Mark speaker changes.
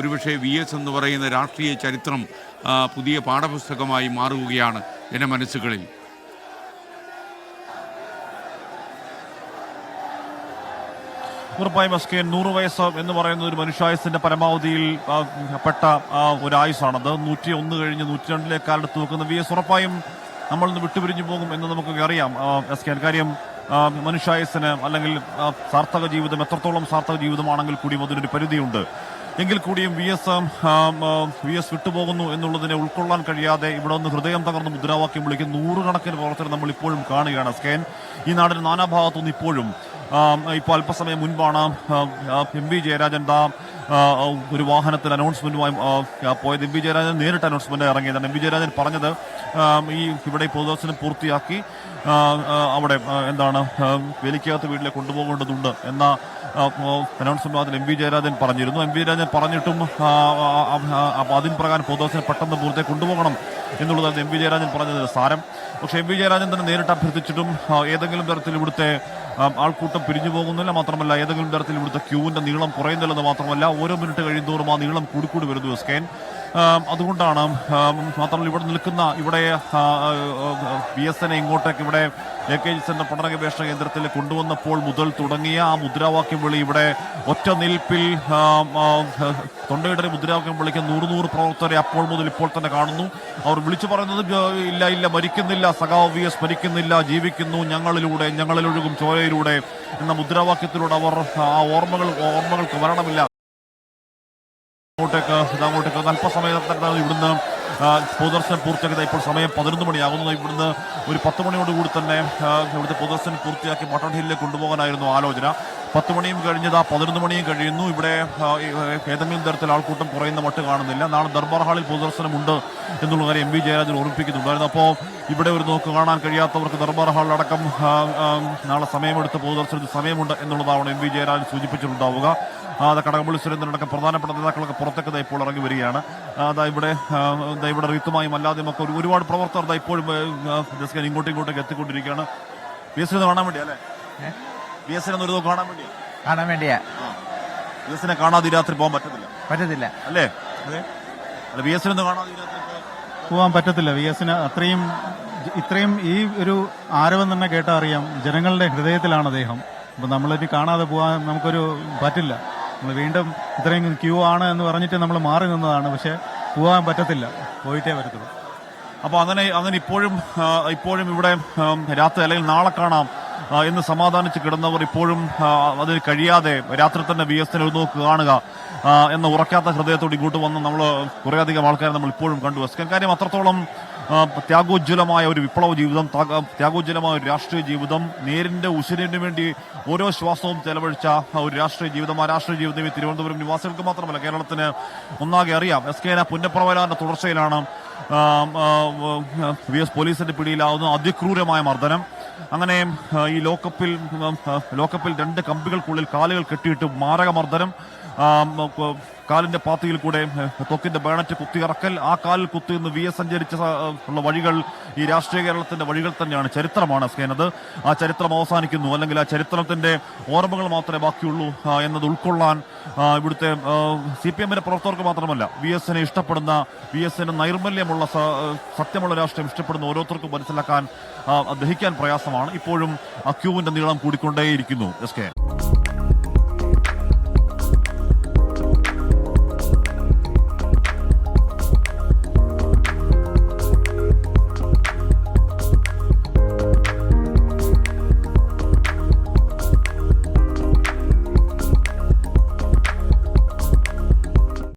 Speaker 1: ഒരുപക്ഷെ VS എന്ന് പറയുന്ന രാഷ്ട്രീയ ചരിത്രം പുതിയ പാഠപുസ്തകമായി മാറുകയാണ് ജനമനസ്സുകളിൽ.
Speaker 2: ഉറപ്പായും എസ്കെ 100 വയസ്സ് എന്ന് പറയുന്നത് ഒരു മനുഷ്യായുസിന്റെ പരമാവധിയിൽ പെട്ട ഒരു ആയുസാണത്. 101 കഴിഞ്ഞ് 102 കാലെടുത്ത് നോക്കുന്ന VS ഉറപ്പായും നമ്മൾ നിന്ന് വിട്ടുപിരിഞ്ഞു പോകും എന്ന് നമുക്കൊക്കെ അറിയാം എസ്കെ. കാര്യം മനുഷ്യായുസിന് അല്ലെങ്കിൽ സാർത്ഥക ജീവിതം എത്രത്തോളം സാർത്ഥക ജീവിതമാണെങ്കിൽ കൂടിയും അതിനൊരു പരിധിയുണ്ട്. എങ്കിൽ കൂടിയും VS വിട്ടുപോകുന്നു എന്നുള്ളതിനെ ഉൾക്കൊള്ളാൻ കഴിയാതെ ഇവിടെ നിന്ന് ഹൃദയം തകർന്ന് മുദ്രാവാക്യം വിളിക്കുന്ന നൂറുകണക്കിന് പ്രവർത്തകർ നമ്മൾ ഇപ്പോഴും കാണുകയാണ് സ്കേൻ. ഈ നാടിന്റെ നാനാഭാഗത്തുനിന്ന് ഇപ്പോഴും ഇപ്പോൾ അല്പസമയം മുൻപാണ് MV ജയരാജൻ ഒരു വാഹനത്തിൽ അനൗൺസ്മെന്റുമായി പോയത്. MV ജയരാജൻ നേരിട്ട് അനൗൺസ്മെന്റ് ഇറങ്ങിയതാണ്. MV ജയരാജൻ പറഞ്ഞത് ഇവിടെ പൊതുദർശനം പൂർത്തിയാക്കി അവിടെ വേലിക്കകത്ത് വീട്ടിലേക്ക് കൊണ്ടുപോകേണ്ടതുണ്ട് എന്ന അനൗൺസ്മെന്റ് MV ജയരാജൻ പറഞ്ഞിരുന്നു. MV ജയരാജൻ പറഞ്ഞിട്ടും അതിന് പ്രകാരം പൊതുദർശനം പെട്ടെന്ന് പൂർത്തിയാക്കി കൊണ്ടുപോകണം എന്നുള്ളതാണ് MV ജയരാജൻ പറഞ്ഞത് സാരം. പക്ഷെ MV ജയരാജൻ തന്നെ നേരിട്ട് അഭ്യർത്ഥിച്ചിട്ടും ഏതെങ്കിലും തരത്തിൽ ഇവിടുത്തെ ആൾക്കൂട്ടം പിരിഞ്ഞു പോകുന്നില്ല. മാത്രമല്ല ഏതെങ്കിലും തരത്തിൽ ഇവിടുത്തെ ക്യൂവിന്റെ നീളം കുറയുന്നില്ലെന്ന് മാത്രമല്ല ഓരോ മിനിറ്റ് കഴിയുന്തോറും ആ നീളം കൂടിക്കൂടി വരുന്നു സ്കേൻ. അതുകൊണ്ടാണ് മാത്രമല്ല ഇവിടെ നിൽക്കുന്ന VSനെ ഇങ്ങോട്ടേക്ക് ഇവിടെ AKG സെന്റർ പഠന ഗവേഷണ കേന്ദ്രത്തിൽ കൊണ്ടുവന്നപ്പോൾ മുതൽ തുടങ്ങിയ ആ മുദ്രാവാക്യം വിളി ഇവിടെ ഒറ്റ നിൽപ്പിൽ തൊണ്ടയിടറി മുദ്രാവാക്യം വിളിക്കുന്ന 100 പ്രവർത്തകരെ അപ്പോൾ മുതൽ ഇപ്പോൾ തന്നെ കാണുന്നു. അവർ വിളിച്ചു പറയുന്നത് ഇല്ല മരിക്കുന്നില്ല, സഖാവ് VS മരിക്കുന്നില്ല, ജീവിക്കുന്നു ഞങ്ങളിലൂടെ, ഞങ്ങളിലൊഴുകും ചോരയിലൂടെ എന്ന മുദ്രാവാക്യത്തിലൂടെ അവർ ആ ഓർമ്മകൾക്ക് മരണമില്ല. അങ്ങോട്ടേക്ക് അല്പസമയത്താണ് ഇവിടുന്ന് പൊതുദർശനം പൂർത്തിയാക്കിയത്. ഇപ്പോൾ സമയം 11 മണിയാകുന്നു. ഇവിടുന്ന് ഒരു 10 മണിയോടുകൂടി തന്നെ ഇവിടുത്തെ പൊതുദർശനം പൂർത്തിയാക്കി മട്ടൺ ഹില്ലിലേക്ക് കൊണ്ടുപോകാനായിരുന്നു ആലോചന. 10 മണിയും കഴിഞ്ഞത് 11 മണിയും കഴിയുന്നു. ഇവിടെ ഏതെങ്കിലും തരത്തിൽ ആൾക്കൂട്ടം കുറയുന്ന മട്ട് കാണുന്നില്ല. നാളെ ദർബാർ ഹാളിൽ പൊതുദർശനമുണ്ട് എന്നുള്ള കാര്യം MV ജയരാജൻ ഓർമ്മിപ്പിക്കുന്നുണ്ടായിരുന്നു. അപ്പോൾ ഇവിടെ ഒരു നോക്ക് കാണാൻ കഴിയാത്തവർക്ക് ദർബാർ ഹാളിലടക്കം നാളെ സമയമെടുത്ത് പൊതുദർശനത്തിന് സമയമുണ്ട് എന്നുള്ളതാണ് MV ജയരാജൻ സൂചിപ്പിച്ചിട്ടുണ്ടാവുക. കടകംപള്ളി സുരേന്ദ്രനടക്കം പ്രധാനപ്പെട്ട നേതാക്കളൊക്കെ പുറത്തേക്ക് ഇപ്പോൾ ഇറങ്ങി വരികയാണ്. ഇവിടെ റീത്തുമായും അല്ലാതെയും ഒക്കെ ഒരുപാട് പ്രവർത്തകർ ഇപ്പോഴും ഇങ്ങോട്ടേക്ക് എത്തിക്കൊണ്ടിരിക്കുകയാണ്. VS കാണാൻ വേണ്ടി അല്ലേ? VS ഒരു കാണാൻ വേണ്ടിയാ. VS കാണാതെ രാത്രി പോകാൻ പറ്റത്തില്ല അല്ലേ? VS കാണാതെ
Speaker 3: പോകാൻ പറ്റത്തില്ല. VS ഇത്രയും ഈ ഒരു ആരവം തന്നെ കേട്ടാ അറിയാം ജനങ്ങളുടെ ഹൃദയത്തിലാണ് അദ്ദേഹം. അപ്പൊ നമ്മളിനി കാണാതെ പോകാൻ നമുക്കൊരു പറ്റില്ല. നമ്മൾ വീണ്ടും ഇത്രയും ക്യൂ ആണ് എന്ന് പറഞ്ഞിട്ട് നമ്മൾ മാറി നിന്നതാണ്. പക്ഷെ പോകാൻ പറ്റത്തില്ല, പോയിട്ടേ പറ്റത്തുള്ളൂ.
Speaker 2: അപ്പൊ അങ്ങനെ ഇപ്പോഴും ഇവിടെ രാത്രി അല്ലെങ്കിൽ നാളെ കാണാം എന്ന് സമാധാനിച്ച് കിടന്നവർ ഇപ്പോഴും അതിന് കഴിയാതെ രാത്രി തന്നെ VSനെ ഒരു നോക്ക് കാണുക എന്ന ഉറക്കാത്ത ഹൃദയത്തോട് ഇങ്ങോട്ട് വന്ന് നമ്മൾ കുറേയധികം ആൾക്കാരെ നമ്മൾ ഇപ്പോഴും കണ്ടു. കാര്യം അത്രത്തോളം ത്യാഗോജ്വലമായ ഒരു വിപ്ലവ ജീവിതം, ത്യാഗോജ്വലമായ ഒരു രാഷ്ട്രീയ ജീവിതം, നേരിന്റെ ഉശിരിന് വേണ്ടി ഓരോ ശ്വാസവും ചെലവഴിച്ച ഒരു രാഷ്ട്രീയ ജീവിതം. ആ രാഷ്ട്രീയ ജീവിതം ഈ തിരുവനന്തപുരം നിവാസികൾക്ക് മാത്രമല്ല കേരളത്തിന് ഒന്നാകെ അറിയാം. പുന്നപ്രവലാറിന്റെ തുടർച്ചയിലാണ് VS പോലീസിന്റെ പിടിയിലാവുന്ന അതിക്രൂരമായ മർദ്ദനം. അങ്ങനെ ഈ ലോക്കപ്പിൽ 2 കമ്പികൾക്കുള്ളിൽ കാലുകൾ കെട്ടിയിട്ട് മാരകമർദ്ദനം, കാലിന്റെ പാത്തിയിൽ കൂടെ തൊക്കിന്റെ ബേണറ്റ് കുത്തിയിറക്കൽ, ആ കാലിൽ കുത്തി നിന്ന് VS സഞ്ചരിച്ച വഴികൾ ഈ രാഷ്ട്രീയ കേരളത്തിന്റെ വഴികൾ തന്നെയാണ്, ചരിത്രമാണ് സ്കേനത്. ആ ചരിത്രം അവസാനിക്കുന്നു, അല്ലെങ്കിൽ ആ ചരിത്രത്തിന്റെ ഓർമ്മകൾ മാത്രമേ ബാക്കിയുള്ളൂ എന്നത് ഉൾക്കൊള്ളാൻ ഇവിടുത്തെ CPMന്റെ പ്രവർത്തകർക്ക് മാത്രമല്ല VSനെ ഇഷ്ടപ്പെടുന്ന, VSന് നൈർമല്യമുള്ള സത്യമുള്ള രാഷ്ട്രീയം ഇഷ്ടപ്പെടുന്ന ഓരോരുത്തർക്കും മനസ്സിലാക്കാൻ ദഹിക്കാൻ പ്രയാസമാണ്. ഇപ്പോഴും ആ ക്യൂവിന്റെ നീളം കൂടിക്കൊണ്ടേയിരിക്കുന്നു. SK